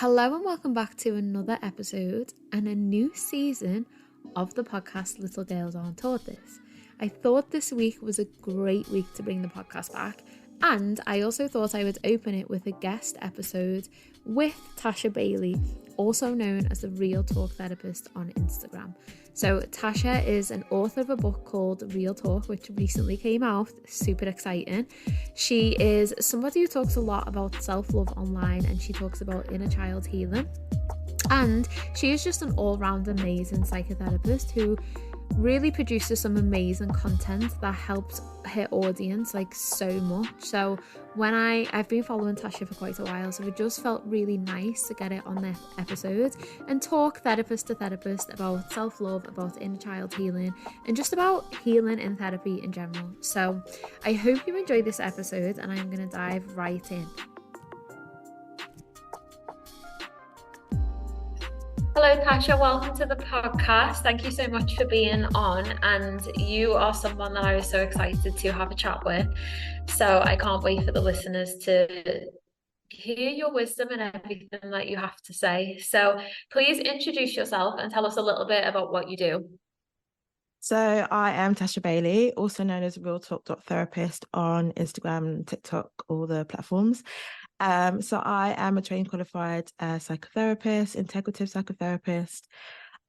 Hello and welcome back to another episode and a new season of the podcast Little Girls Aren't Taught This. I thought this week was a great week to bring the podcast back, and I also thought I would open it with a guest episode with Tasha Bailey, also known as the Real Talk Therapist on Instagram. So Tasha is an author of a book called Real Talk, which recently came out. Super exciting. She is somebody who talks a lot about self-love online, and she talks about inner child healing. And she is just an all-round amazing psychotherapist who really produces some amazing content that helps her audience like so much. So when I've been following Tasha for quite a while, so it just felt really nice to get it on this episode and talk therapist to therapist about self-love, about inner child healing, and just about healing in therapy in general. So I hope you enjoy this episode, and I'm going to dive right in. Hello, Tasha. Welcome to the podcast. Thank you so much for being on. And you are someone that I was so excited to have a chat with. So I can't wait for the listeners to hear your wisdom and everything that you have to say. So please introduce yourself and tell us a little bit about what you do. So I am Tasha Bailey, also known as Real Talk Therapist on Instagram, TikTok, all the platforms. So I am a trained qualified psychotherapist, integrative psychotherapist.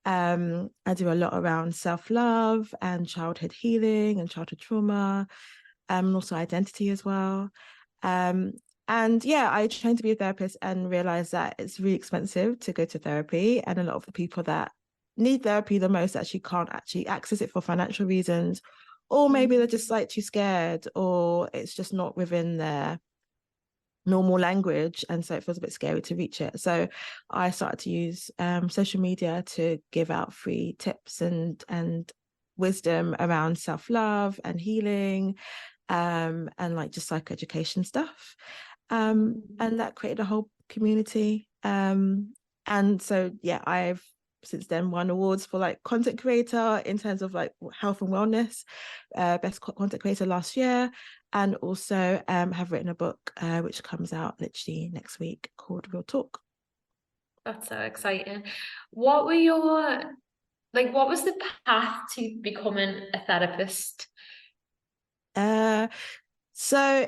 I do a lot around self-love and childhood healing and childhood trauma, and also identity as well. And yeah, I trained to be a therapist and realized that it's really expensive to go to therapy, and a lot of the people that need therapy the most actually can't actually access it for financial reasons, or maybe they're just like too scared, or it's just not within their normal language, and so it feels a bit scary to reach it. So I started to use social media to give out free tips and wisdom around self-love and healing, and like just psychoeducation stuff, and that created a whole community, and so yeah, I've since then won awards for like content creator in terms of like health and wellness, best content creator last year, and also have written a book which comes out literally next week called Real Talk. That's so exciting. What was the path to becoming a therapist? So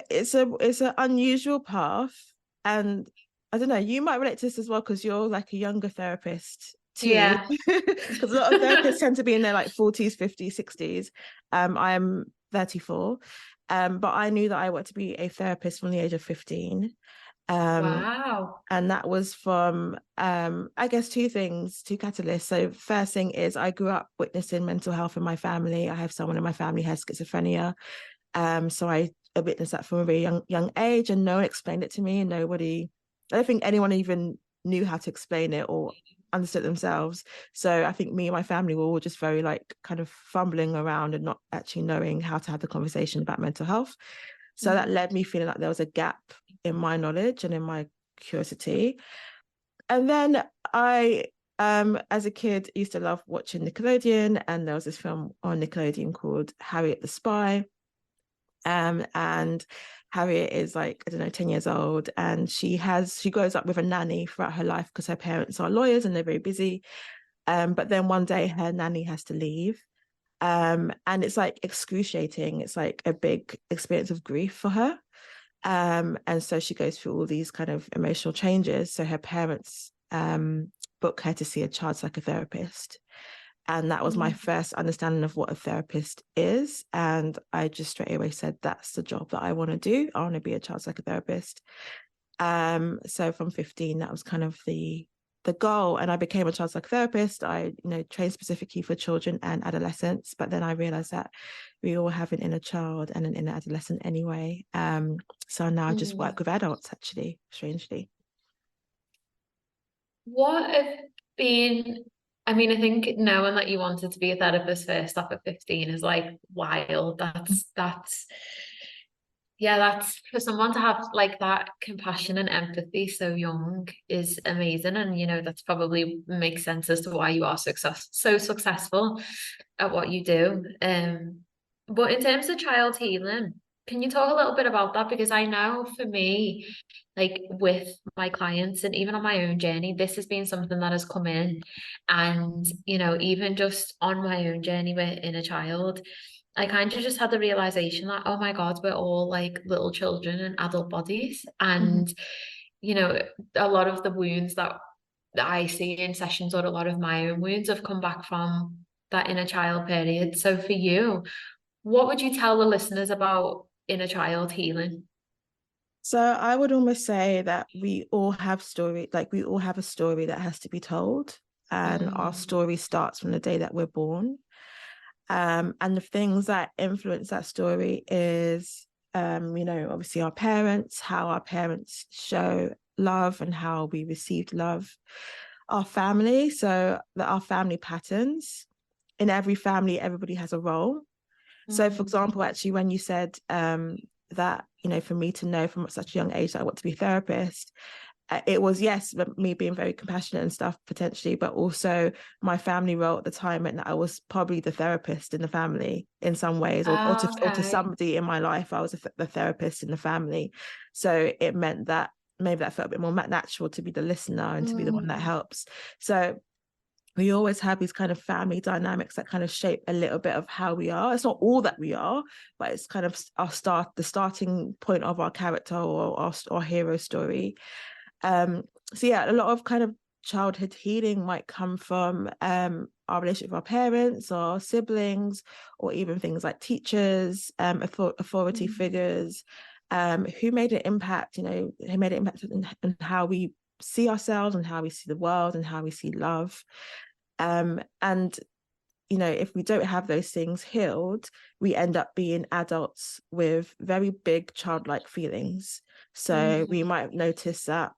it's an unusual path, and I don't know, you might relate to this as well because you're like a younger therapist too. Yeah. Because a lot of therapists tend to be in their like 40s, 50s, 60s. I am 34, but I knew that I wanted to be a therapist from the age of 15. Wow. And that was from I guess two catalysts. So first thing is I grew up witnessing mental health in my family. I have someone in my family who has schizophrenia. So I witnessed that from a very young age, and no one explained it to me, and I don't think anyone even knew how to explain it or understood themselves. So I think me and my family were all just very like kind of fumbling around and not actually knowing how to have the conversation about mental health. So that led me feeling like there was a gap in my knowledge and in my curiosity. And then I as a kid used to love watching Nickelodeon, and there was this film on Nickelodeon called Harriet the Spy. And Harriet is like, I don't know, 10 years old, and she grows up with a nanny throughout her life because her parents are lawyers and they're very busy. But then one day her nanny has to leave. And it's like excruciating. It's like a big experience of grief for her. And so she goes through all these kind of emotional changes. So her parents book her to see a child psychotherapist. And that was my first understanding of what a therapist is. And I just straight away said, that's the job that I want to do. I want to be a child psychotherapist. So from 15, that was kind of the goal. And I became a child psychotherapist. I, trained specifically for children and adolescents. But then I realized that we all have an inner child and an inner adolescent anyway. So now I just work with adults, actually, strangely. What have been, I think knowing that you wanted to be a therapist first off at 15 is like wild. That's for someone to have like that compassion and empathy so young is amazing. And that's probably makes sense as to why you are so successful at what you do. But in terms of child healing, Can you talk a little bit about that? Because I know for me, like with my clients and even on my own journey, this has been something that has come in. And, even just on my own journey with inner child, I kind of just had the realization that, oh my God, we're all like little children in adult bodies. Mhm. And, you know, a lot of the wounds that I see in sessions, or a lot of my own wounds, have come back from that inner child period. So for you, what would you tell the listeners about inner child healing? So I would almost say that we all have we all have a story that has to be told. And our Mm. story starts from the day that we're born. And the things that influence that story is, obviously our parents, how our parents show love and how we received love. Our family, so that our family patterns. In every family, everybody has a role. So, for Mm. example, actually, when you said that, for me to know from such a young age that I want to be a therapist, it was, yes, me being very compassionate and stuff potentially, but also my family role at the time meant that I was probably the therapist in the family in some ways, or to Okay. somebody in my life, I was the therapist in the family. So it meant that maybe that felt a bit more natural to be the listener and to be the one that Mm. helps. So we always have these kind of family dynamics that kind of shape a little bit of how we are. It's not all that we are, but it's kind of the starting point of our character or our hero story. So yeah, a lot of kind of childhood healing might come from our relationship with our parents or siblings, or even things like teachers, authority Mm. figures, who made an impact, who made an impact in how we see ourselves and how we see the world and how we see love. And if we don't have those things healed, we end up being adults with very big childlike feelings. So we Mm. might notice that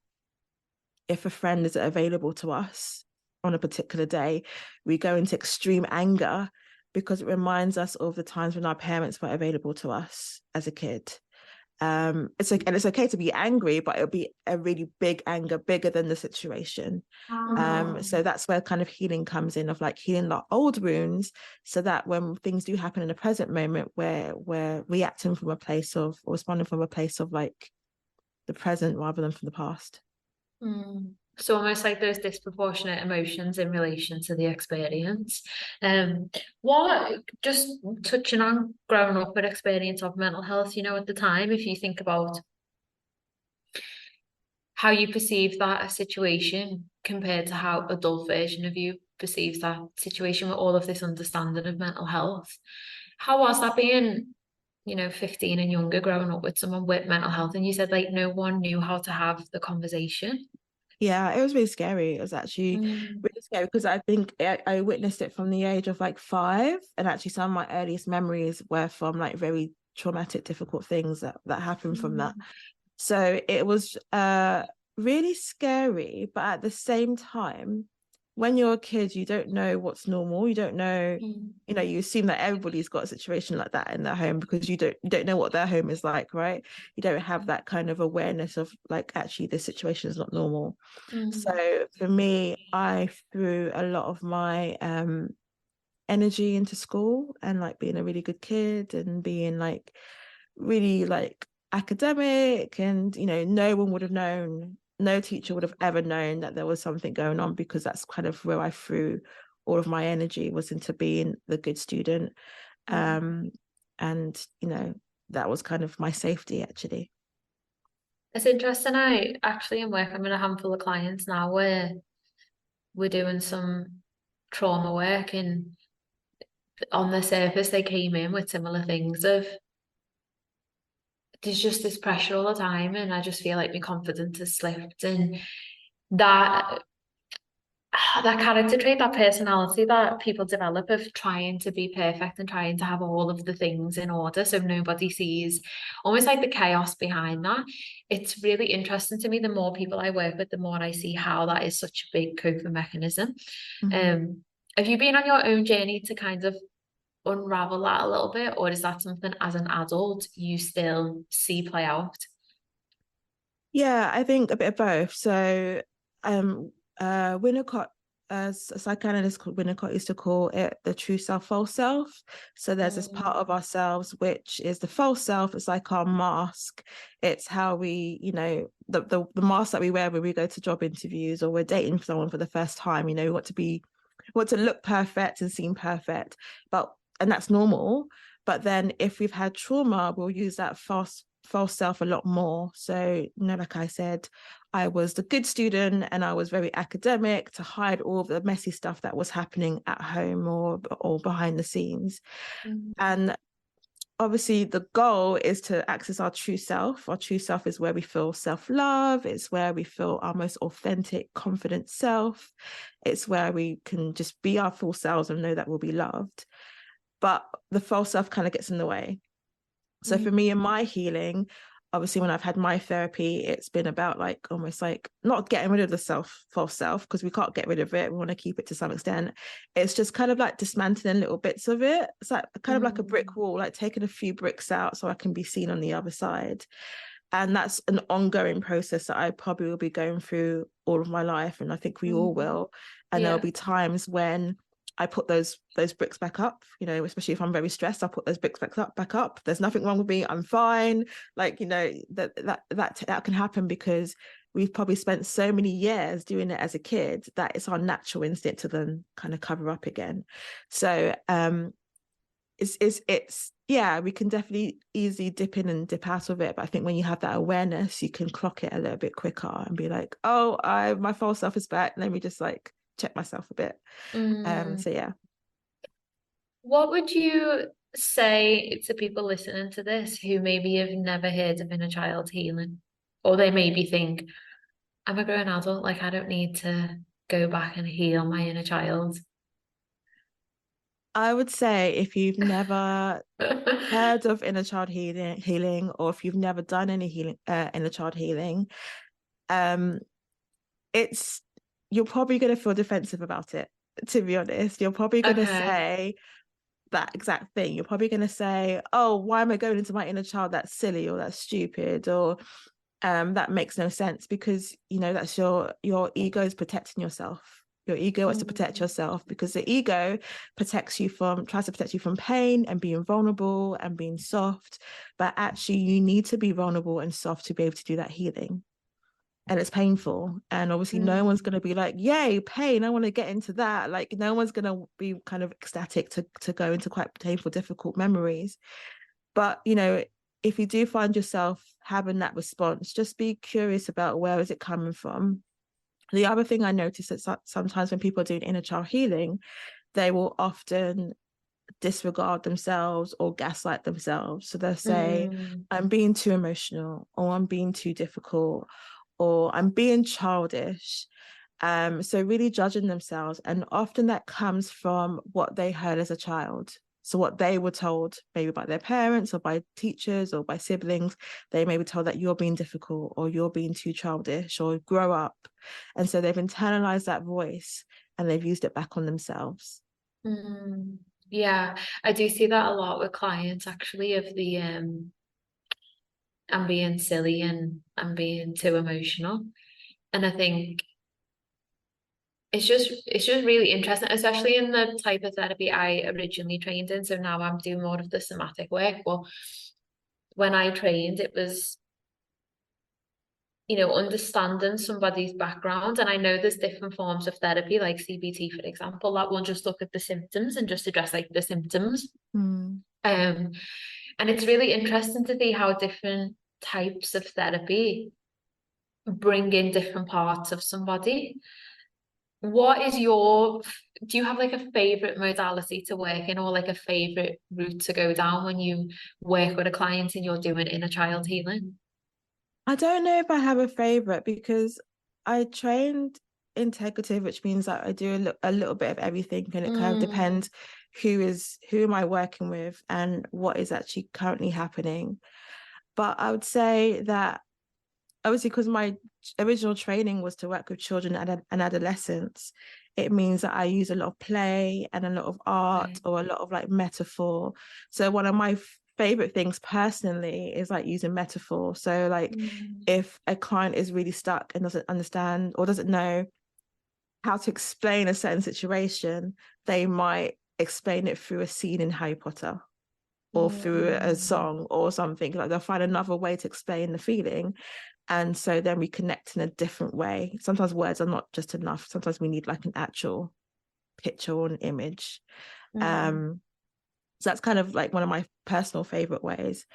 if a friend isn't available to us on a particular day, we go into extreme anger because it reminds us of the times when our parents were available to us as a kid. It's okay to be angry, but it'll be a really big anger, bigger than the situation. So that's where kind of healing comes in, of like healing the old wounds, so that when things do happen in the present moment, we're reacting from a place of, or responding from a place of like the present rather than from the past. Mm. So almost like there's disproportionate emotions in relation to the experience. What just touching on growing up with experience of mental health, at the time, if you think about how you perceive that situation compared to how adult version of you perceives that situation with all of this understanding of mental health. How was that being, 15 and younger, growing up with someone with mental health? And you said like no one knew how to have the conversation. Yeah, it was really scary. It was actually Mm. really scary because I think I witnessed it from the age of like 5, and actually some of my earliest memories were from like very traumatic, difficult things that happened from that. Mm. So it was really scary, but at the same time, when you're a kid, you don't know what's normal. You don't know, Mm. you assume that everybody's got a situation like that in their home because you don't know what their home is like, right? You don't have that kind of awareness of like, actually this situation is not normal. Mm. So for me, I threw a lot of my energy into school and like being a really good kid and being like really like academic, and no one would have known, no teacher would have ever known that there was something going on, because that's kind of where I threw all of my energy, was into being the good student. Mm. um and that was kind of my safety, actually. It's interesting. I actually am working with a handful of clients now where we're doing some trauma work, and on the surface they came in with similar things of there's just this pressure all the time, and I just feel like my confidence has slipped, and that that character trait, that personality that people develop of trying to be perfect and trying to have all of the things in order so nobody sees almost like the chaos behind that. It's really interesting to me. The more people I work with, the more I see how that is such a big coping mechanism. Mhm. Um, have you been on your own journey to kind of unravel that a little bit, or is that something as an adult you still see play out? Yeah, I think a bit of both. So Winnicott as a psychoanalyst Winnicott used to call it, the true self, false self. So there's this part of ourselves which is the false self. It's like our mask. It's how we, the mask that we wear when we go to job interviews or we're dating someone for the first time. We want to look perfect and seem perfect, and that's normal. But then if we've had trauma, we'll use that false self a lot more. So, like I said, I was the good student and I was very academic to hide all the messy stuff that was happening at home or behind the scenes. And obviously the goal is to access our true self. Our true self is where we feel self-love. It's where we feel our most authentic, confident self. It's where we can just be our full selves and know that we'll be loved. But the false self kind of gets in the way. So for me in my healing, obviously when I've had my therapy, it's been about almost not getting rid of the false self, because we can't get rid of it. We want to keep it to some extent. It's just kind of like dismantling little bits of it. It's kind of like a brick wall, like taking a few bricks out so I can be seen on the other side. And that's an ongoing process that I probably will be going through all of my life. And I think we all will. And there'll be times when I put those bricks back up, especially if I'm very stressed, I'll put those bricks back up. There's nothing wrong with me. I'm fine. That can happen because we've probably spent so many years doing it as a kid that it's our natural instinct to then kind of cover up again. So we can definitely easily dip in and dip out of it. But I think when you have that awareness, you can clock it a little bit quicker and be like, oh, my false self is back. Let me just check myself a bit. So yeah. What would you say to people listening to this who maybe have never heard of inner child healing, or they maybe think, I'm a grown adult, I don't need to go back and heal my inner child? I would say if you've never heard of inner child healing, or if you've never done any healing, inner child healing, you're probably going to feel defensive about it, to be honest. You're probably going to say that exact thing. You're probably going to say, oh, why am I going into my inner child? That's silly, or that's stupid, or that makes no sense, because that's your ego is protecting yourself. Your ego wants to protect yourself, because the ego tries to protect you from pain and being vulnerable and being soft. But actually you need to be vulnerable and soft to be able to do that healing. And it's painful. And obviously no one's going to be like, yay, pain, I want to get into that. No one's going to be kind of ecstatic to go into quite painful, difficult memories. But, if you do find yourself having that response, just be curious about where is it coming from. The other thing I notice is that sometimes when people are doing inner child healing, they will often disregard themselves or gaslight themselves. So they'll say, I'm being too emotional, or I'm being too difficult, or I'm being childish. So really judging themselves. And often that comes from what they heard as a child. So what they were told, maybe by their parents or by teachers or by siblings, they may be told that you're being difficult, or you're being too childish, or grow up. And so they've internalized that voice and they've used it back on themselves. Yeah, I do see that a lot with clients, actually, of the I'm being silly and I'm being too emotional. And I think it's just really interesting, especially in the type of therapy I originally trained in. So now I'm doing more of the somatic work. But when I trained, it was, understanding somebody's background. And I know there's different forms of therapy, like CBT, for example, that will just look at the symptoms and just address the symptoms. And it's really interesting to see how different types of therapy bring in different parts of somebody. Do you have a favorite modality to work in, or a favorite route to go down when you work with a client and you're doing inner child healing? I don't know if I have a favorite, because I trained integrative, which means that I do a little bit of everything, and it kind of depends who am I working with and what is actually currently happening. But I would say that obviously, because my original training was to work with children and adolescents, it means that I use a lot of play and a lot of art, or a lot of metaphor. So one of my favorite things personally is using metaphor. So if a client is really stuck and doesn't understand or doesn't know how to explain a certain situation, they might explain it through a scene in Harry Potter or through a song or something. Like they'll find another way to explain the feeling. And so then we connect in a different way. Sometimes words are not just enough. Sometimes we need like an actual picture or an image. So that's kind of like one of my personal favorite ways.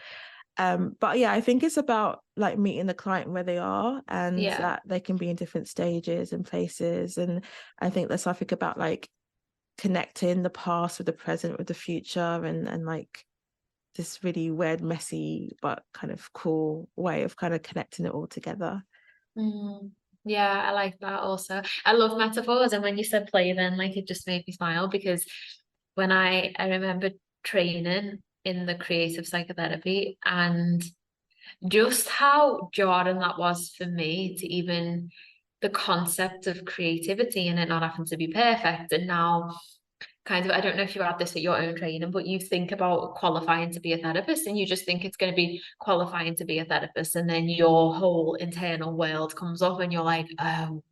But yeah, I think it's about like meeting the client where they are, and that they can be in different stages and places. And I think there's something about like connecting the past with the present with the future, and like this really weird, messy, but kind of cool way of kind of connecting it all together. Yeah, I like that also. I love metaphors, and when you said play, then like it just made me smile, because when I remember training in the creative psychotherapy, and just how jarring that was for me, to even the concept of creativity and it not having to be perfect. And now kind of, I don't know if you had this at your own training, but you think about qualifying to be a therapist and you just think it's going to be qualifying to be a therapist. And then your whole internal world comes up and you're like, oh,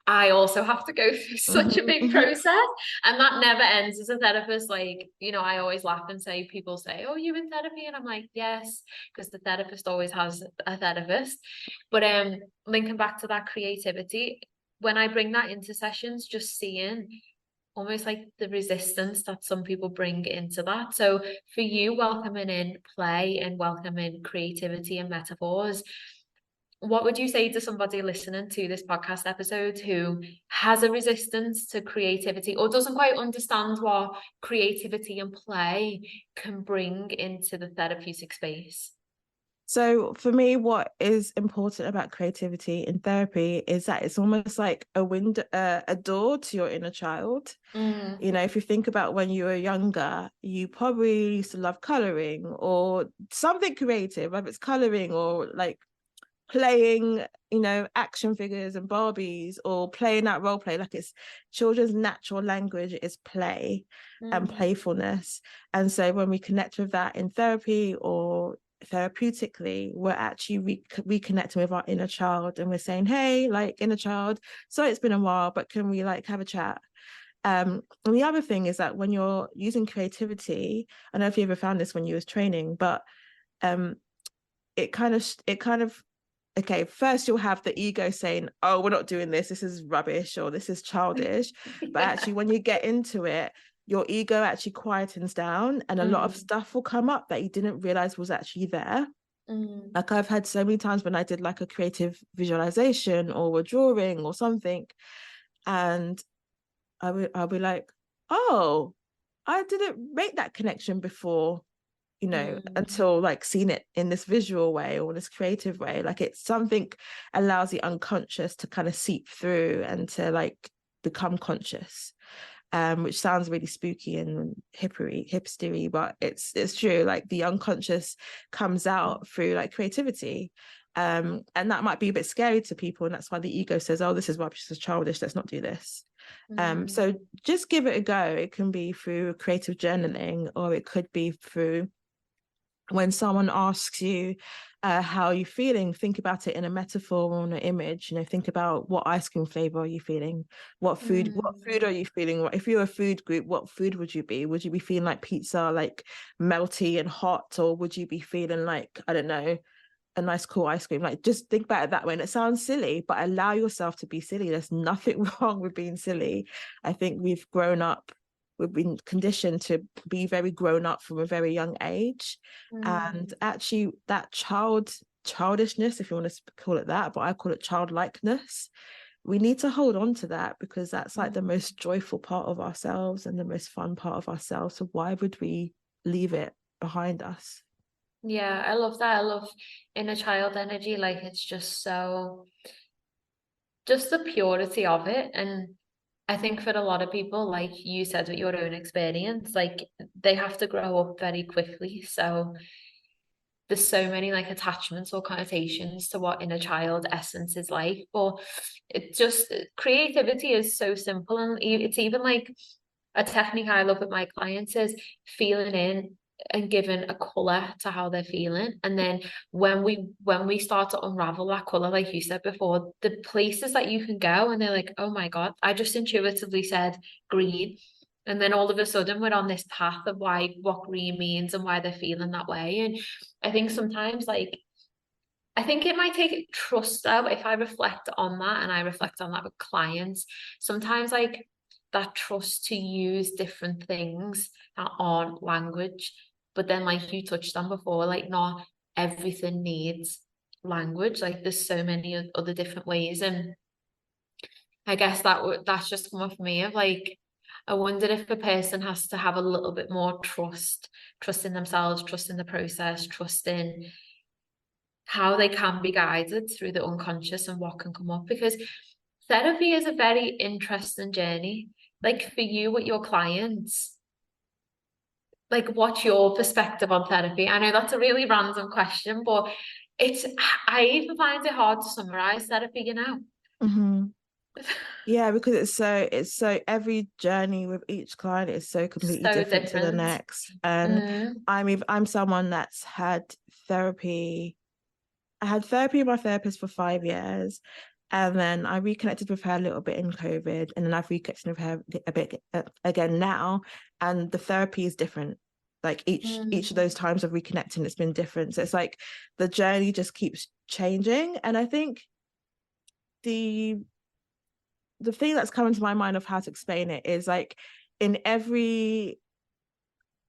I also have to go through such a big process. And that never ends as a therapist. Like, you know, I always laugh and say, people say, oh, you in therapy? And I'm like, yes, because the therapist always has a therapist. But linking back to that creativity, when I bring that into sessions, just seeing almost like the resistance that some people bring into that. So for you, welcoming in play and welcoming creativity and metaphors, what would you say to somebody listening to this podcast episode who has a resistance to creativity or doesn't quite understand what creativity and play can bring into the therapeutic space? So for me, what is important about creativity in therapy is that it's almost like a window, a door to your inner child. You know, if you think about when you were younger, you probably used to love coloring or something creative, whether it's coloring or like playing, you know, action figures and Barbies, or playing that role play. Like, it's children's natural language is play and playfulness. And so when we connect with that in therapy or therapeutically, we're actually reconnecting with our inner child, and we're saying, hey, like, inner child, so it's been a while, but can we like have a chat? And the other thing is that when you're using creativity, I don't know if you ever found this when you was training, but it kind of okay, first you'll have the ego saying, oh, we're not doing this is rubbish, or this is childish. But actually, when you get into it, your ego actually quietens down, and a lot of stuff will come up that you didn't realize was actually there. Like, I've had so many times when I did like a creative visualization or a drawing or something, and I'll be like, oh, I didn't make that connection before, you know, until like seeing it in this visual way or this creative way. Like, it's something allows the unconscious to kind of seep through and to like become conscious, which sounds really spooky and hipstery, but it's true. Like, the unconscious comes out through like creativity. And that might be a bit scary to people, and that's why the ego says, oh, this is rubbish, this is childish, let's not do this. So just give it a go. It can be through creative journaling, or it could be through when someone asks you how are you feeling, think about it in a metaphor or an image. You know, think about, what ice cream flavor are you feeling? What food are you feeling? If you're a food group, what food would you be? Would you be feeling like pizza, like melty and hot? Or would you be feeling like, I don't know, a nice cool ice cream? Like, just think about it that way. And it sounds silly, but allow yourself to be silly. There's nothing wrong with being silly. I think we've been conditioned to be very grown up from a very young age. And actually, that childishness, if you want to call it that, but I call it childlikeness, we need to hold on to that, because that's like the most joyful part of ourselves and the most fun part of ourselves. So why would we leave it behind us? Yeah, I love that. I love inner child energy. Like, it's just so, just the purity of it. And I think for a lot of people, like you said with your own experience, like they have to grow up very quickly. So there's so many like attachments or connotations to what inner child essence is like. But it just, creativity is so simple. And it's even like a technique I love with my clients is feeling in and given a color to how they're feeling. And then when we start to unravel that color, like you said before, the places that you can go and they're like, oh my God, I just intuitively said green. And then all of a sudden we're on this path of what green means and why they're feeling that way. And I think sometimes, like, I think it might take trust though, if I reflect on that and I reflect on that with clients, sometimes like that trust to use different things that aren't language. But then, like you touched on before, like not everything needs language. Like there's so many other different ways. And I guess that's just come off me of like, I wonder if a person has to have a little bit more trust in themselves, trust in the process, trust in how they can be guided through the unconscious and what can come up, because therapy is a very interesting journey. Like for you with your clients, like what's your perspective on therapy? I know that's a really random question, but I even find it hard to summarize therapy, you know. Mm-hmm. Yeah, because it's so every journey with each client is so completely So different to the different. next. And I'm someone that's had therapy. I had therapy with my therapist for 5 years, and then I reconnected with her a little bit in COVID, and then I've reconnected with her a bit again now, and the therapy is different. Like each of those times of reconnecting, it's been different. So it's like the journey just keeps changing, and I think the thing that's coming to my mind of how to explain it is like in every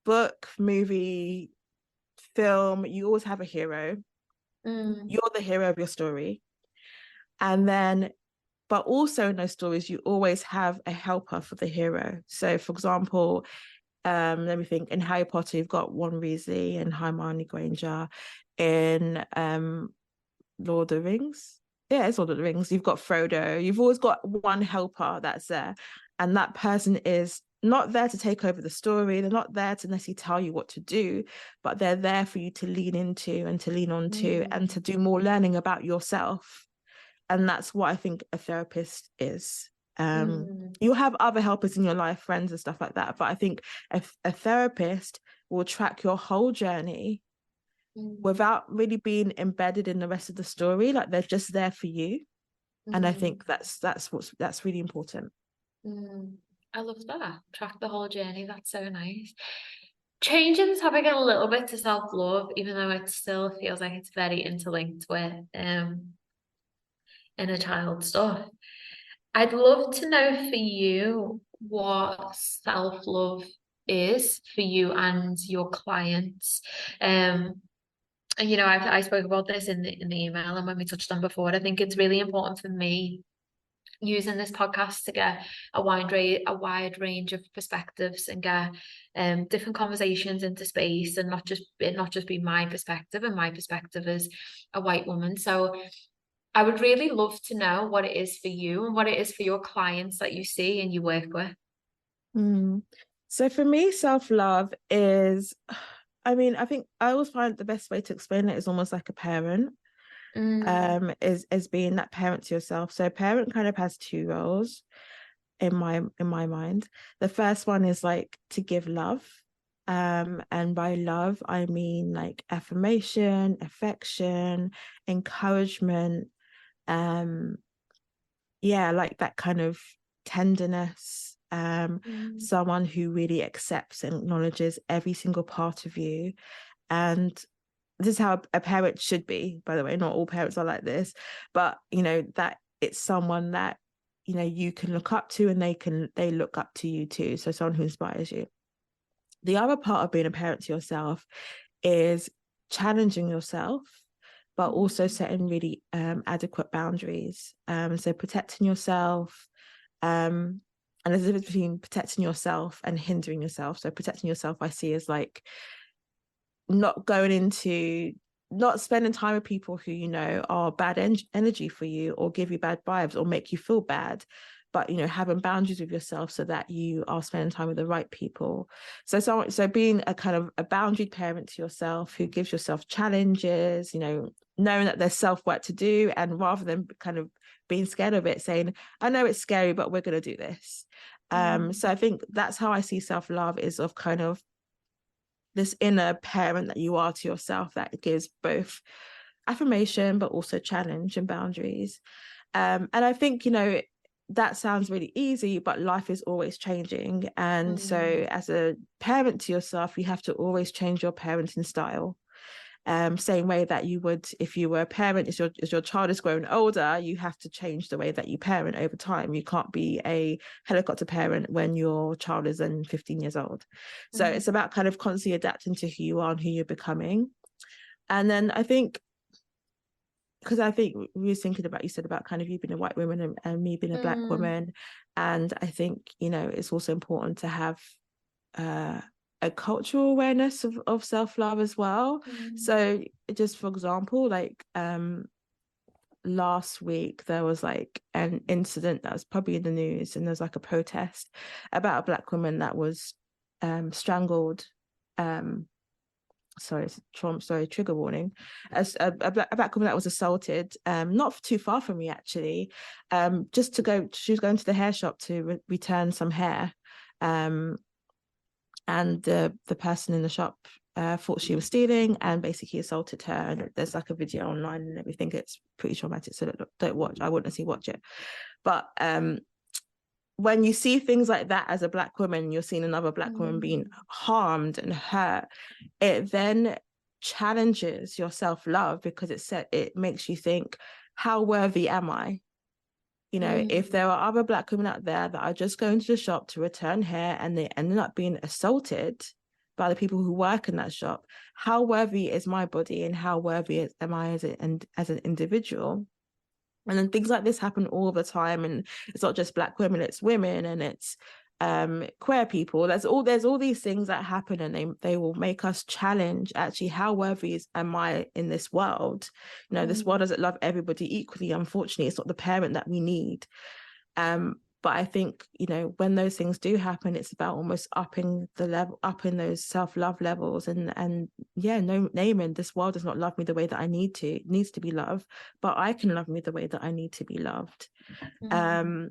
book, movie, film, you always have a hero. You're the hero of your story. And then, but also in those stories, you always have a helper for the hero. So for example, let me think, in Harry Potter, you've got Ron Weasley and Hermione Granger. In Lord of the Rings, yeah, it's Lord of the Rings, you've got Frodo. You've always got one helper that's there, and that person is not there to take over the story. They're not there to necessarily tell you what to do, but they're there for you to lean into and to lean on to and to do more learning about yourself. And that's what I think a therapist is. You'll have other helpers in your life, friends and stuff like that, but I think a therapist will track your whole journey without really being embedded in the rest of the story. Like they're just there for you. And I think that's really important. I love that. Track the whole journey. That's so nice. Changing the topic a little bit to self-love, even though it still feels like it's very interlinked with inner child stuff. I'd love to know for you what self-love is for you and your clients. And you know, I spoke about this in the email and when we touched on before. I think it's really important for me using this podcast to get a wide range of perspectives and get different conversations into space, and not just be my perspective, and my perspective as a white woman. So I would really love to know what it is for you and what it is for your clients that you see and you work with. So for me, self-love is, I mean, I think I always find the best way to explain it is almost like a parent. Is being that parent to yourself. So a parent kind of has two roles in my mind. The first one is like to give love. And by love, I mean like affirmation, affection, encouragement, yeah, like that kind of tenderness, someone who really accepts and acknowledges every single part of you. And this is how a parent should be, by the way. Not all parents are like this, but you know, that it's someone that, you know, you can look up to, and they look up to you too. So someone who inspires you. The other part of being a parent to yourself is challenging yourself, but also setting really adequate boundaries. So protecting yourself, and there's a difference between protecting yourself and hindering yourself. So protecting yourself, I see as like not spending time with people who, you know, are bad energy for you, or give you bad vibes, or make you feel bad, but, you know, having boundaries with yourself so that you are spending time with the right people. So being a kind of a boundary parent to yourself, who gives yourself challenges, you know, knowing that there's self-work to do, and rather than kind of being scared of it, saying, I know it's scary, but we're going to do this. So I think that's how I see self-love, is of kind of this inner parent that you are to yourself that gives both affirmation but also challenge and boundaries. And I think, you know, that sounds really easy, but life is always changing. And so as a parent to yourself, you have to always change your parenting style. Same way that you would if you were a parent, as your child is growing older, you have to change the way that you parent over time. You can't be a helicopter parent when your child is 15 years old. So it's about kind of constantly adapting to who you are and who you're becoming. And then I think, because I think we were thinking about, you said about kind of you being a white woman and me being a black woman. And I think, you know, it's also important to have a cultural awareness of self-love as well. So just for example, like last week there was like an incident that was probably in the news, and there's like a protest about a black woman that was strangled. Trigger warning. As a black woman that was assaulted, not too far from me actually. She was going to the hair shop to return some hair, and the person in the shop thought she was stealing and basically assaulted her. And there's like a video online and everything. It's pretty traumatic, so don't watch. I wouldn't say watch it. But when you see things like that as a black woman, you're seeing another black woman being harmed and hurt, it then challenges your self-love, because it makes you think, how worthy am I? You know, if there are other black women out there that are just going to the shop to return hair and they ended up being assaulted by the people who work in that shop, how worthy is my body and how worthy am I as an individual? And then things like this happen all the time, and it's not just black women, it's women, and it's queer people. There's all these things that happen, and they will make us challenge, actually, how worthy am I in this world? You know, this world doesn't love everybody equally. Unfortunately, it's not the parent that we need. But I think, you know, when those things do happen, it's about almost upping those self-love levels, and naming, this world does not love me the way that I need to. It needs to be loved, but I can love me the way that I need to be loved. So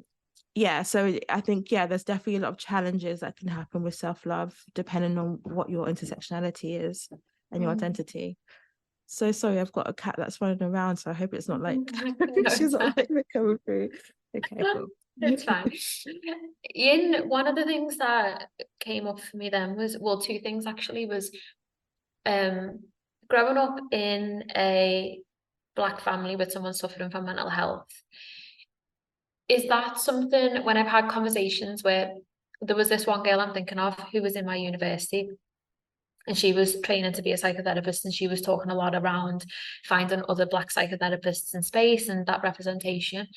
I think, there's definitely a lot of challenges that can happen with self-love depending on what your intersectionality is and your identity. So sorry, I've got a cat that's running around, so I hope it's not like she's not like coming through. Okay, cool. It's fine. One of the things that came up for me then was, well, two things actually, was growing up in a black family with someone suffering from mental health. Is that something, when I've had conversations with, there was this one girl I'm thinking of who was in my university, and she was training to be a psychotherapist, and she was talking a lot around finding other black psychotherapists in space and that representation.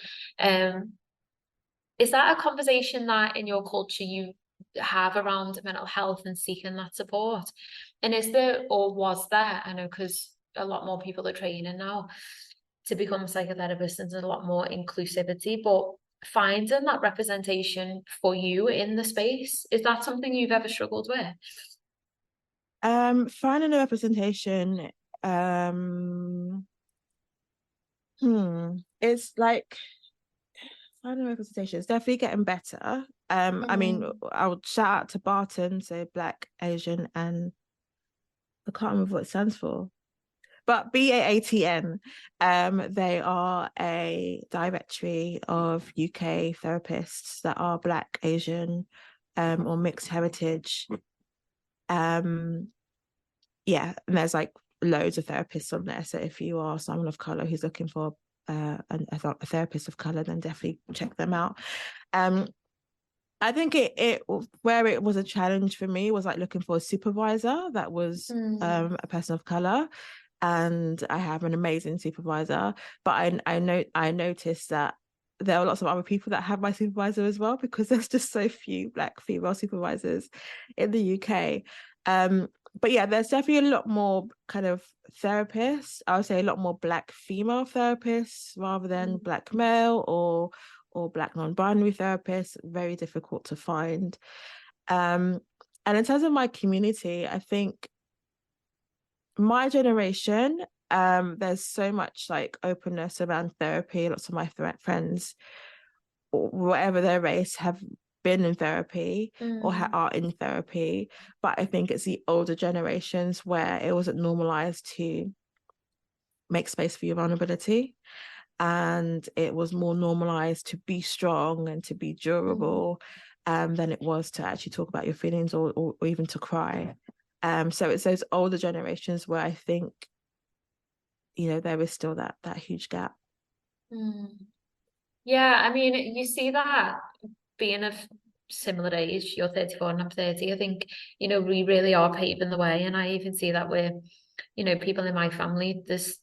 Is that a conversation that in your culture you have around mental health and seeking that support? And is there, or was there, I know because a lot more people are training now to become psychotherapists, and there's a lot more inclusivity, but finding that representation for you in the space, is that something you've ever struggled with? Finding a representation, it's like, finding a representation is definitely getting better. I mean, I would shout out to Barton, so Black, Asian, and I can't remember what it stands for, but BAATN. They are a directory of UK therapists that are Black, Asian, or mixed heritage. And there's like loads of therapists on there. So if you are someone of color who's looking for a therapist of color, then definitely check them out. I think it where it was a challenge for me was like looking for a supervisor that was a person of color, and I have an amazing supervisor, but I noticed that there are lots of other people that have my supervisor as well, because there's just so few Black female supervisors in the UK. But there's definitely a lot more kind of therapists. I would say a lot more Black female therapists rather than Black male or Black non-binary therapists. Very difficult to find. And in terms of my community, I think my generation, there's so much like openness around therapy. Lots of my friends, whatever their race, have been in therapy or are in therapy, but I think it's the older generations where it wasn't normalized to make space for your vulnerability, and it was more normalized to be strong and to be durable than it was to actually talk about your feelings or even to cry. So it's those older generations where I think, you know, there is still that huge gap. Yeah, I mean, you see that being of similar age, you're 34 and I'm 30, I think, you know, we really are paving the way. And I even see that with, you know, people in my family, there's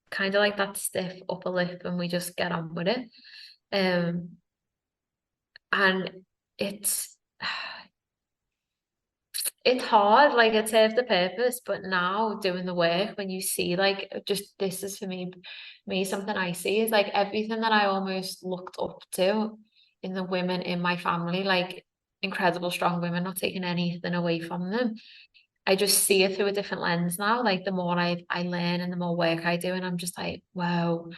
kind of like that stiff upper lip and we just get on with it. And it's it's hard, like it served the purpose, but now doing the work, when you see like, just this is for me something I see is like everything that I almost looked up to in the women in my family, like incredible strong women, not taking anything away from them. I just see it through a different lens now. Like the more I learn and the more work I do, and I'm just like, wow,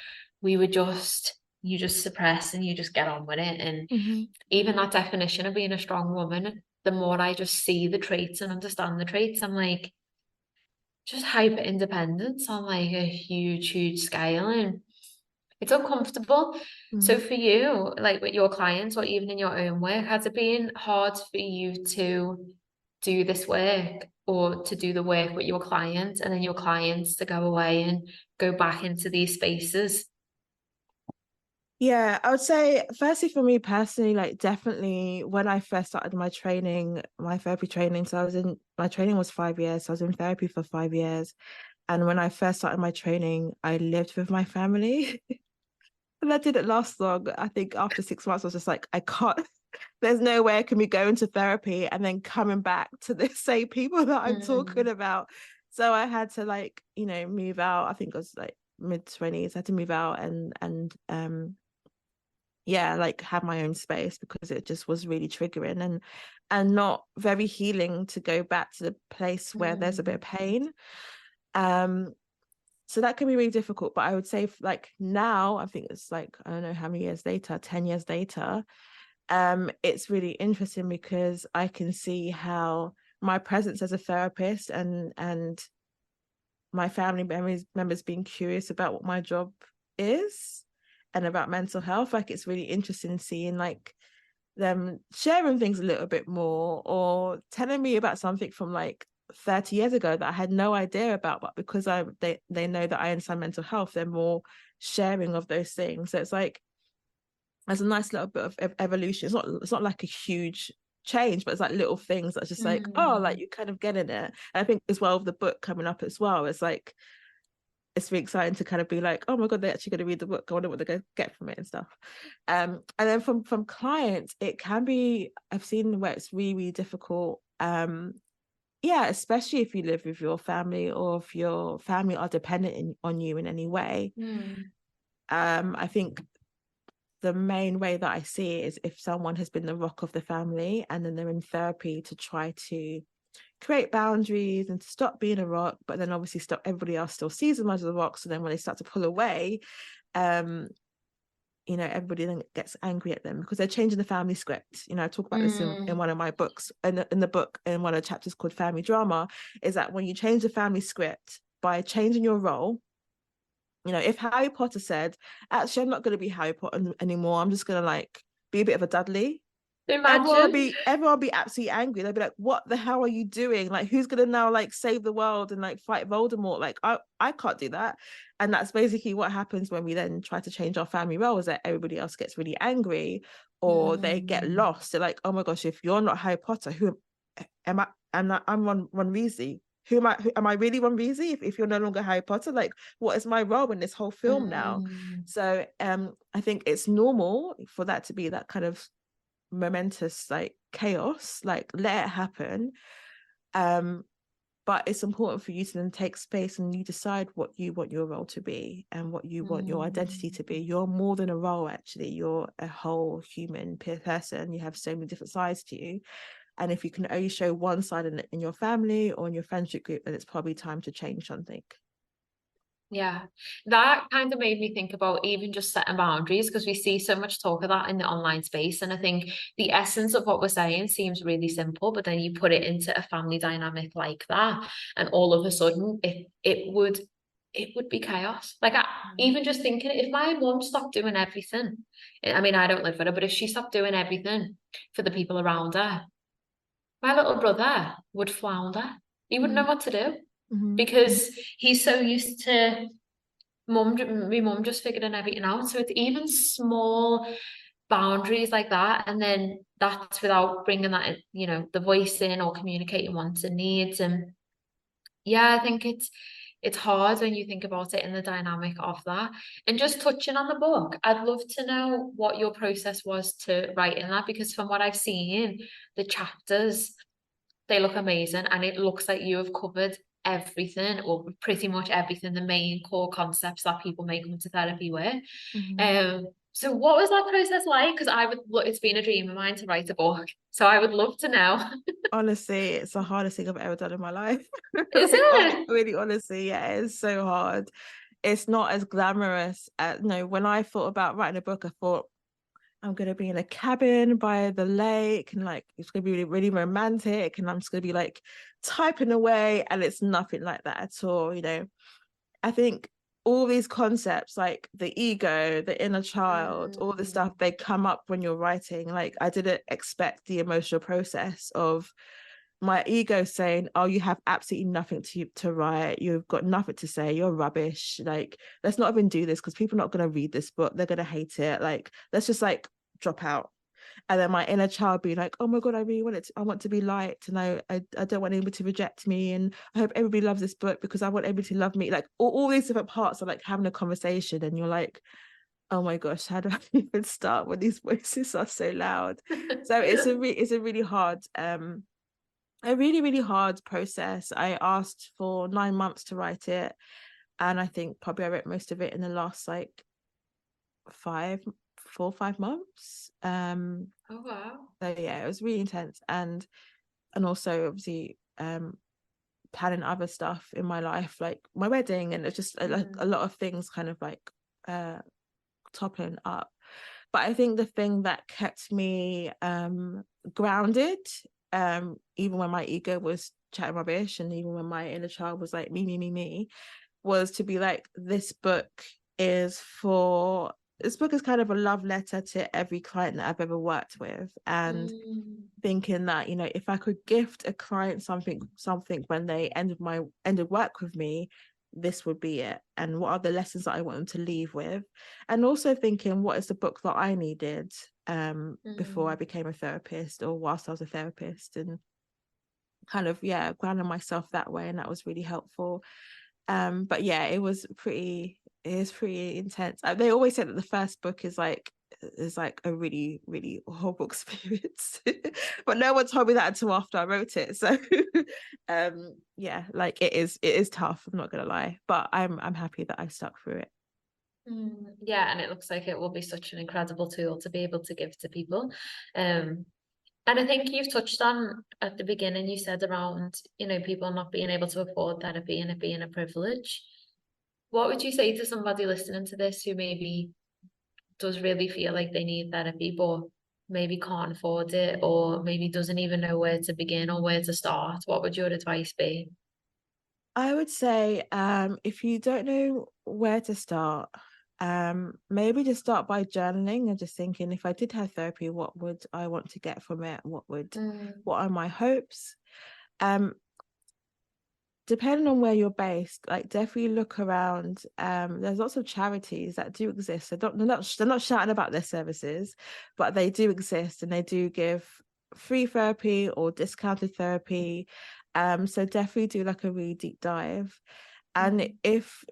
you just suppress and you just get on with it. And even that definition of being a strong woman, the more I just see the traits and understand the traits, I'm like, just hyper independence on like a huge scale. And it's uncomfortable. So for you, like with your clients or even in your own work, has it been hard for you to do this work or to do the work with your clients and then your clients to go away and go back into these spaces? Yeah, I would say firstly for me personally, like definitely when I first started my training, my therapy training, so my training was 5 years, so I was in therapy for 5 years. And when I first started my training, I lived with my family. And that didn't last long. I think after 6 months, I was just like, I can't, there's no way I can be going to therapy and then coming back to the same people that I'm talking about. So I had to like, you know, move out. I think I was like mid-20s. I had to move out and yeah, like have my own space because it just was really triggering and not very healing to go back to the place where there's a bit of pain. So that can be really difficult, but I would say like now, I think it's like, I don't know how many years later, 10 years later, it's really interesting because I can see how my presence as a therapist and my family members being curious about what my job is and about mental health. Like it's really interesting seeing like them sharing things a little bit more or telling me about something from like 30 years ago that I had no idea about, but because they know that I understand mental health, they're more sharing of those things. So it's like there's a nice little bit of evolution. It's not like a huge change, but it's like little things that's just like, oh, like you kind of get in it. And I think as well with the book coming up as well, it's like it's really exciting to kind of be like, oh my god, they're actually going to read the book. I wonder what they're going to get from it and stuff. And then from clients, it can be, I've seen where it's really difficult. Yeah, especially if you live with your family or if your family are dependent on you in any way. I think the main way that I see it is if someone has been the rock of the family and then they're in therapy to try to create boundaries and to stop being a rock, but then obviously stop, everybody else still sees them as a rock. So then when they start to pull away, you know, everybody then gets angry at them because they're changing the family script. You know, I talk about this in one of my books, in the book, in one of the chapters called Family Drama, is that when you change the family script by changing your role, you know, if Harry Potter said, actually, I'm not going to be Harry Potter anymore, I'm just going to like be a bit of a Dudley. Imagine. Everyone will be absolutely angry. They'll be like, what the hell are you doing? Like, who's gonna now like save the world and like fight Voldemort? Like, I can't do that. And that's basically what happens when we then try to change our family roles, that everybody else gets really angry or they get lost. They're like, oh my gosh, if you're not Harry Potter, who am I? I'm Ron Weasley. Am I really Ron Weasley if you're no longer Harry Potter? Like, what is my role in this whole film now? So I think it's normal for that to be that kind of momentous like chaos, like let it happen, but it's important for you to then take space and you decide what you want your role to be and what you want your identity to be. You're more than a role, actually. You're a whole human person. You have so many different sides to you, and if you can only show one side in your family or in your friendship group, then it's probably time to change something. Yeah, that kind of made me think about even just setting boundaries, because we see so much talk of that in the online space. And I think the essence of what we're saying seems really simple, but then you put it into a family dynamic like that, and all of a sudden it would be chaos. Like even just thinking, if my mum stopped doing everything, I mean, I don't live with her, but if she stopped doing everything for the people around her, my little brother would flounder. He wouldn't know what to do, because he's so used to my mum just figuring everything out. So it's even small boundaries like that, and then that's without bringing that in, the voice in, or communicating wants and needs. And yeah, I think it's hard when you think about it in the dynamic of that. And just touching on the book, I'd love to know what your process was to writing that, because from what I've seen, the chapters, they look amazing, and it looks like you have covered everything, or pretty much everything, the main core concepts that people may come to therapy with. So what was that process like? Because it's been a dream of mine to write a book, so I would love to know. Honestly, it's the hardest thing I've ever done in my life. Is Like, it? really, honestly, yeah, it's so hard. It's not as glamorous. No, when I thought about writing a book, I thought I'm gonna be in a cabin by the lake, and like it's gonna be really, really romantic, and I'm just gonna be like typing away, and it's nothing like that at all. I think all these concepts, like the ego, the inner child, all this stuff, they come up when you're writing. Like I didn't expect the emotional process of my ego saying, oh, you have absolutely nothing to write, you've got nothing to say, you're rubbish, like let's not even do this, because people are not going to read this book, they're going to hate it, like let's just like drop out. And then my inner child be like, oh my god, I want to be liked, and I don't want anybody to reject me, and I hope everybody loves this book because I want everybody to love me. Like all these different parts are like having a conversation, and you're like, oh my gosh, how do I even start when these voices are so loud? So it's a really hard a really, really hard process. I asked for 9 months to write it, and I think probably I wrote most of it in the last like 4 or 5 months. Oh wow. So yeah, it was really intense, and also obviously planning other stuff in my life, like my wedding, and it's just like a lot of things kind of like toppling up. But I think the thing that kept me grounded, even when my ego was chatting rubbish, and even when my inner child was like me, was to be like, this book is kind of a love letter to every client that I've ever worked with, and thinking that, if I could gift a client something when they ended work with me, this would be it. And what are the lessons that I want them to leave with? And also thinking, what is the book that I needed before I became a therapist, or whilst I was a therapist, and kind of grounding myself that way. And that was really helpful. But yeah, it is pretty intense. They always say that the first book is like a really, really horrible experience, but no one told me that until after I wrote it. So yeah, like it is tough, I'm not gonna lie, but I'm happy that I stuck through it. Yeah, and it looks like it will be such an incredible tool to be able to give to people. And I think you've touched on at the beginning, you said around, people not being able to afford therapy and it being a privilege. What would you say to somebody listening to this who maybe does really feel like they need therapy, but maybe can't afford it, or maybe doesn't even know where to begin or where to start? What would your advice be? I would say, if you don't know where to start, maybe just start by journaling and just thinking, if I did have therapy, what would I want to get from it? What are my hopes? Depending on where you're based, like definitely look around. There's lots of charities that do exist. They're not shouting about their services, but they do exist, and they do give free therapy or discounted therapy. So definitely do like a really deep dive. And if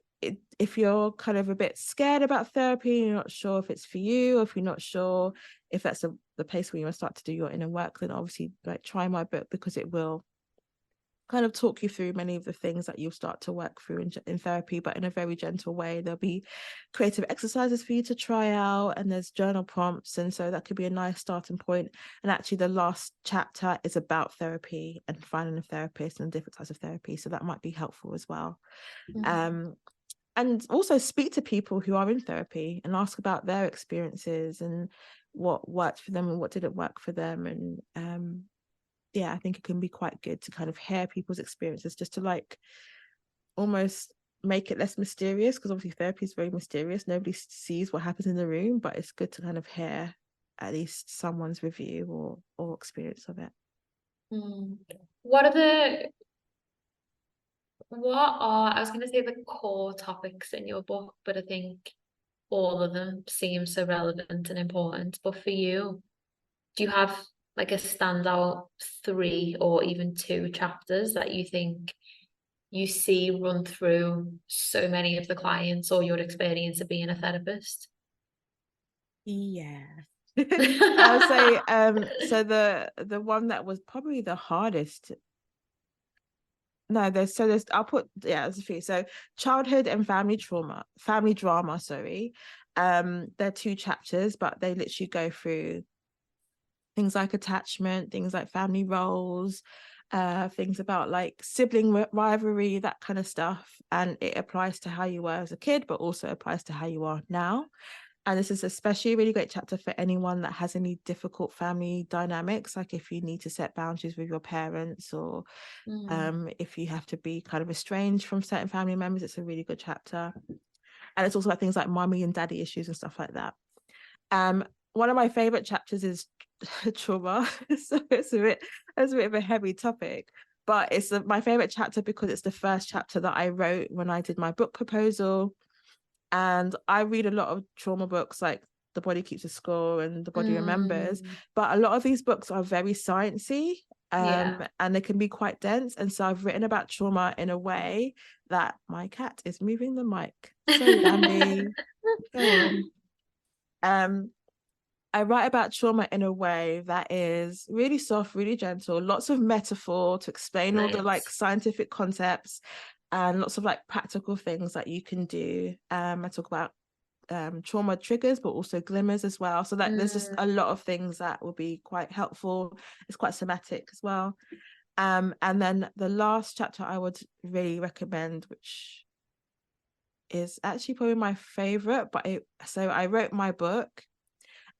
you're kind of a bit scared about therapy, you're not sure if it's for you, or if you're not sure if that's the place where you want to start to do your inner work, then obviously like try my book, because it will kind of talk you through many of the things that you'll start to work through in therapy, but in a very gentle way. There'll be creative exercises for you to try out, and there's journal prompts, and so that could be a nice starting point. And actually the last chapter is about therapy and finding a therapist and different types of therapy, so that might be helpful as well. and also speak to people who are in therapy and ask about their experiences and what worked for them and what didn't work for them. And yeah, I think it can be quite good to kind of hear people's experiences, just to like almost make it less mysterious, because obviously therapy is very mysterious. Nobody sees what happens in the room, but it's good to kind of hear at least someone's review or experience of it. What are, I was going to say, the core topics in your book, but I think all of them seem so relevant and important. But for you, do you have like a standout 3 or even 2 chapters that you think you see run through so many of the clients, or your experience of being a therapist? Yeah. I'll say so the one that was probably the hardest. No, there's there's a few. So childhood and family drama, sorry. They're 2 chapters, but they literally go through things like attachment, things like family roles, things about like sibling rivalry, that kind of stuff. And it applies to how you were as a kid, but also applies to how you are now. And this is especially a really great chapter for anyone that has any difficult family dynamics, like if you need to set boundaries with your parents, or if you have to be kind of estranged from certain family members. It's a really good chapter. And it's also about things like mommy and daddy issues and stuff like that. One of my favorite chapters is trauma. So it's a bit of a heavy topic, but it's my favorite chapter because it's the first chapter that I wrote when I did my book proposal. And I read a lot of trauma books, like The Body Keeps a Score and The Body Remembers, but a lot of these books are very sciencey, and they can be quite dense. And so I've written about trauma in a way that my cat is moving the mic. Sorry, Andy. Go on. I write about trauma in a way that is really soft, really gentle, lots of metaphor to explain all the like scientific concepts, and lots of like practical things that you can do. I talk about trauma triggers, but also glimmers as well. So that there's just a lot of things that will be quite helpful. It's quite somatic as well. And then the last chapter I would really recommend, which is actually probably my favorite, so I wrote my book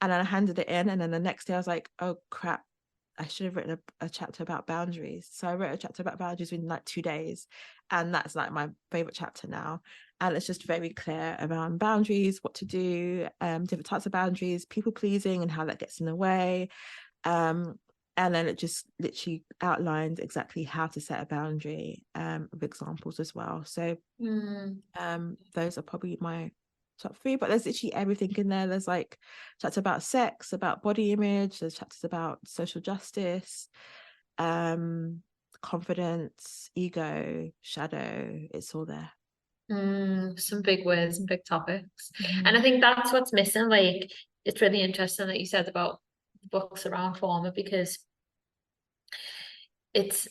and then I handed it in, and then the next day I was like, oh crap, I should have written a chapter about boundaries. So I wrote a chapter about boundaries in like 2 days, and that's like my favorite chapter now. And it's just very clear around boundaries, what to do, different types of boundaries, people pleasing and how that gets in the way. And then it just literally outlined exactly how to set a boundary, with examples as well. So those are probably my top 3, but there's literally everything in there. There's like chapters about sex, about body image, there's chapters about social justice, confidence, ego, shadow. It's all there. Some big words and big topics. And I think that's what's missing. Like, it's really interesting that you said about books around trauma, because it's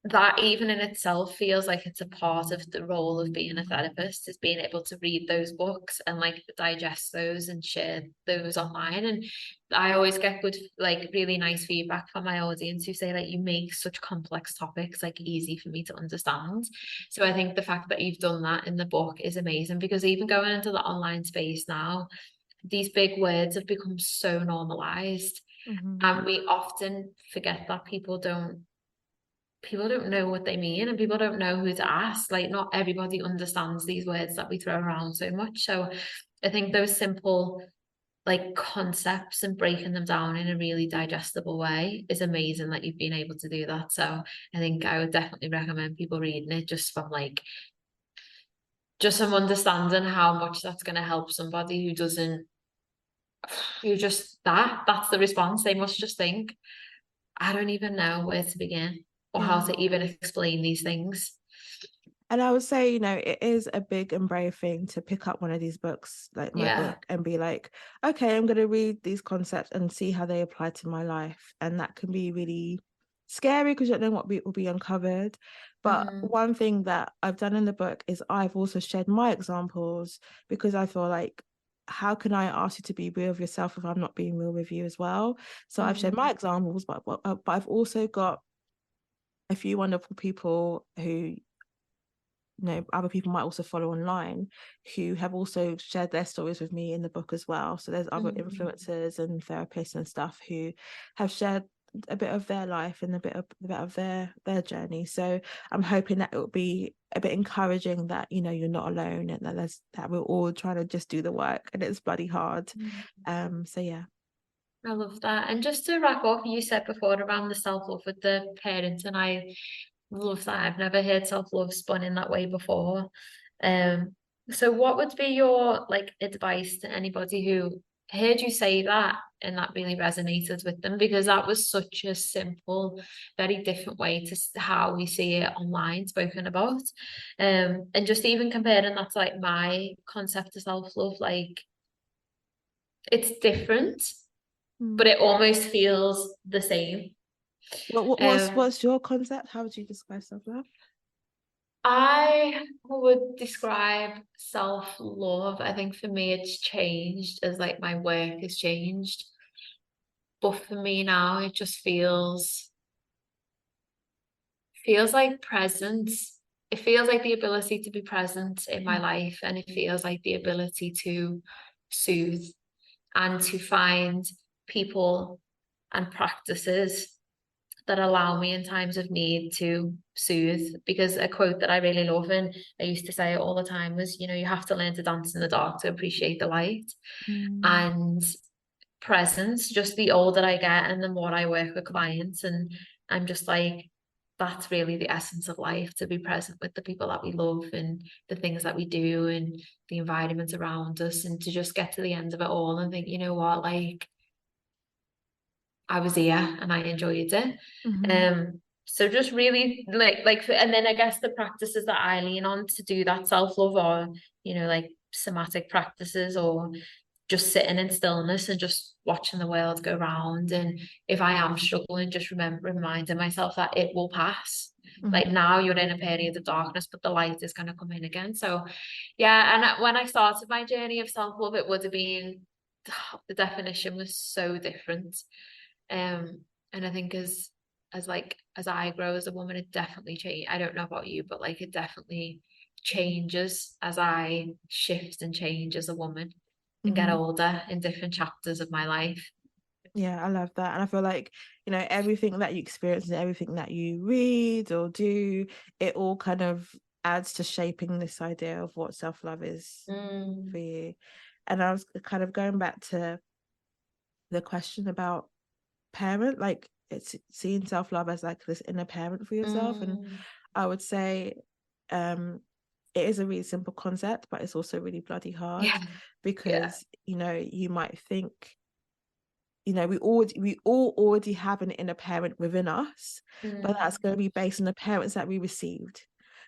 that even in itself feels like it's a part of the role of being a therapist, is being able to read those books and like digest those and share those online. And I always get good, like really nice feedback from my audience who say like, you make such complex topics like easy for me to understand. So I think the fact that you've done that in the book is amazing, because even going into the online space now, these big words have become so normalized, and we often forget that people don't know what they mean, and people don't know who to ask. Like, not everybody understands these words that we throw around so much. So I think those simple like concepts and breaking them down in a really digestible way is amazing that you've been able to do that. So I think I would definitely recommend people reading it, just from like just some understanding how much that's going to help somebody who just that's the response. They must just think, I don't even know where to begin or how to even explain these things. And I would say, it is a big and brave thing to pick up one of these books, like my book, and be like, okay, I'm going to read these concepts and see how they apply to my life. And that can be really scary because you don't know what will be uncovered. But one thing that I've done in the book is I've also shared my examples, because I feel like, how can I ask you to be real with yourself if I'm not being real with you as well? So I've shared my examples, but I've also got a few wonderful people who other people might also follow online who have also shared their stories with me in the book as well. So there's other influencers and therapists and stuff who have shared a bit of their life and a bit of their journey. So I'm hoping that it will be a bit encouraging that, you're not alone, and that we're all trying to just do the work, and it's bloody hard. So yeah. I love that. And just to wrap up, you said before around the self-love with the parents, and I love that. I've never heard self-love spun in that way before. So what would be your advice to anybody who heard you say that and that really resonated with them? Because that was such a simple, very different way to how we see it online spoken about. And just even comparing that to my concept of self-love, it's different, but it almost feels the same. What's your concept? How would you describe self-love? I would describe self-love. I think for me it's changed as my work has changed. But for me now it just feels like presence. It feels like the ability to be present in my life, and it feels like the ability to soothe and to find people and practices that allow me in times of need to soothe. Because a quote that I really love, and I used to say it all the time, was, you have to learn to dance in the dark to appreciate the light. And presence, just the older I get and the more I work with clients, and I'm just that's really the essence of life, to be present with the people that we love and the things that we do and the environment around us, and to just get to the end of it all and think, you know what, I was here and I enjoyed it. So just really and then I guess the practices that I lean on to do that self-love are, somatic practices, or just sitting in stillness and just watching the world go round. And if I am struggling, just reminding myself that it will pass. Now you're in a period of darkness, but the light is going to come in again. So yeah, and when I started my journey of self-love, it would have been, the definition was so different. And I think as I grow as a woman, it definitely changes. I don't know about you, but it definitely changes as I shift and change as a woman and get older in different chapters of my life. Yeah, I love that. And I feel like, everything that you experience and everything that you read or do, it all kind of adds to shaping this idea of what self-love is for you. And I was kind of going back to the question about parent, it's seeing self-love as this inner parent for yourself. And I would say it is a really simple concept, but it's also really bloody hard. Because you might think, we all already have an inner parent within us, but that's going to be based on the parents that we received.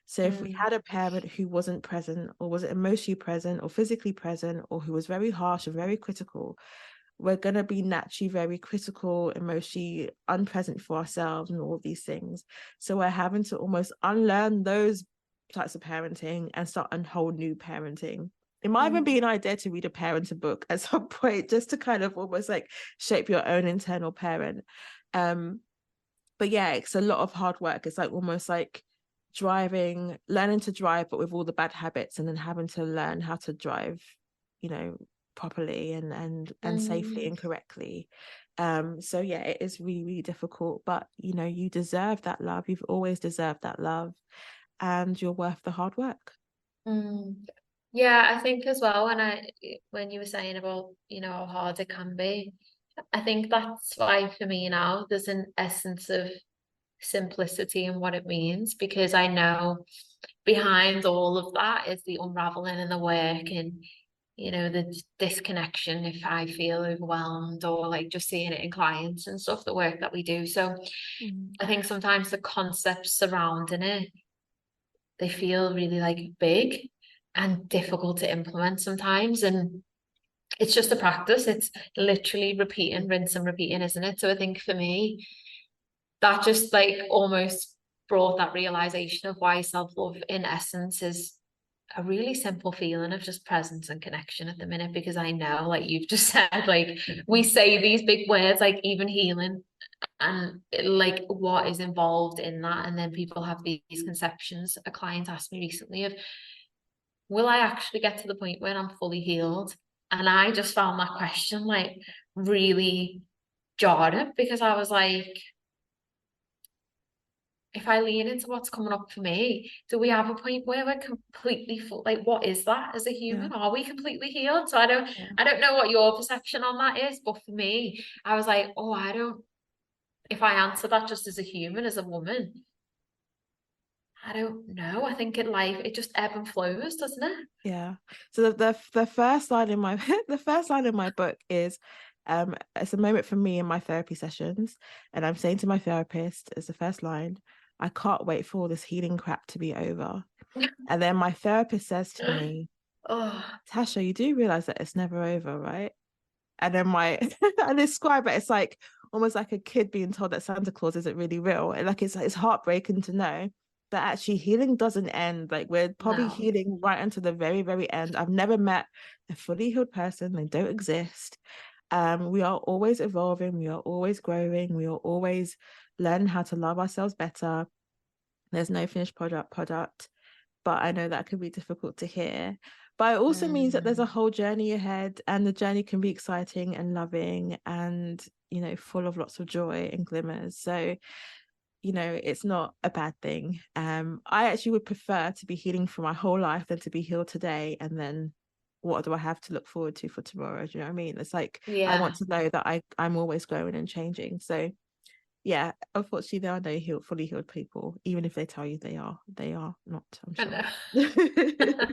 So if we had a parent who wasn't present, or wasn't emotionally present or physically present, or who was very harsh or very critical, we're going to be naturally very critical, emotionally unpresent for ourselves and all of these things. So we're having to almost unlearn those types of parenting and start a whole new parenting. It might even be an idea to read a parenting book at some point, just to kind of almost shape your own internal parent. But yeah, it's a lot of hard work. It's almost learning to drive, but with all the bad habits, and then having to learn how to drive, properly and safely and correctly. So yeah, it is really, really difficult, but you deserve that love. You've always deserved that love, and you're worth the hard work. Yeah, I think as well, when you were saying about how hard it can be, I think that's why for me now there's an essence of simplicity in what it means, because I know behind all of that is the unraveling and the work, and the disconnection if I feel overwhelmed, or just seeing it in clients and stuff, the work that we do. So I think sometimes the concepts surrounding it, they feel really big and difficult to implement sometimes, and it's just a practice. It's literally repeating, rinse and repeating, isn't it? So I think for me, that just almost brought that realization of why self-love in essence is a really simple feeling of just presence and connection at the minute. Because I know, you've just said, we say these big words, even healing, and like what is involved in that. And then people have these conceptions. A client asked me recently of, will I actually get to the point where I'm fully healed? And I just found that question like really jarring, because I was like, if I lean into what's coming up for me, do we have a point where we're completely full? Like, what is that as a Yeah. human? Are we completely healed? So I Yeah. don't know what your perception on that is, but for me, I was like, oh, I don't, if I answer that just as a human, as a woman, I don't know. I think in life, it just ebb and flows, doesn't it? Yeah. So the first line in my the first line in my book is it's a moment for me in my therapy sessions, and I'm saying to my therapist as the first line, I can't wait for all this healing crap to be over. And then my therapist says to me, Oh, Tasha, you do realize that it's never over, right? And then I describe it, it's like almost like a kid being told that Santa Claus isn't really real. And like it's heartbreaking to know that actually healing doesn't end. Like we're probably no. healing right until the very, very end. I've never met a fully healed person. They don't exist. We are always evolving, we are always growing, we are always learning how to love ourselves better. There's no finished product. But I know that can be difficult to hear. But it also means that there's a whole journey ahead, and the journey can be exciting and loving and, you know, full of lots of joy and glimmers. So, you know, it's not a bad thing. I actually would prefer to be healing for my whole life than to be healed today and then what do I have to look forward to for tomorrow? Do you know what I mean? It's like I Yeah. want to know that I'm always growing and changing. So yeah, unfortunately there are no fully healed people, even if they tell you they are not, I'm I sure. know.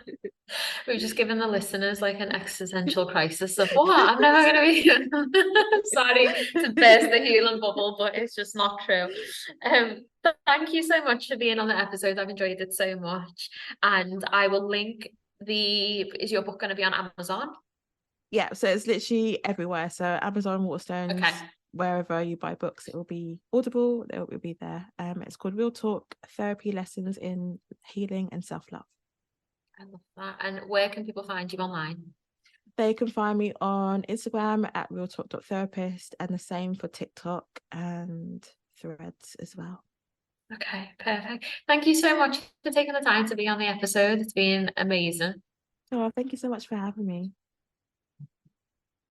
We've just given the listeners like an existential crisis of what? I'm never going to be. I'm sorry to burst the healing bubble, but it's just not true. Thank you so much for being on the episode. I've enjoyed it so much, and I will link the. Is your book going to be on Amazon? Yeah, so it's literally everywhere. So Amazon, Waterstones, Okay. wherever you buy books, it will be Audible. It will be there. It's called Real Talk: Therapy Lessons in Healing and Self-Love. I love that. And where can people find you online? They can find me on Instagram at realtalk.therapist, and the same for TikTok and Threads as well. Okay, perfect. Thank you so much for taking the time to be on the episode. It's been amazing. Oh, thank you so much for having me.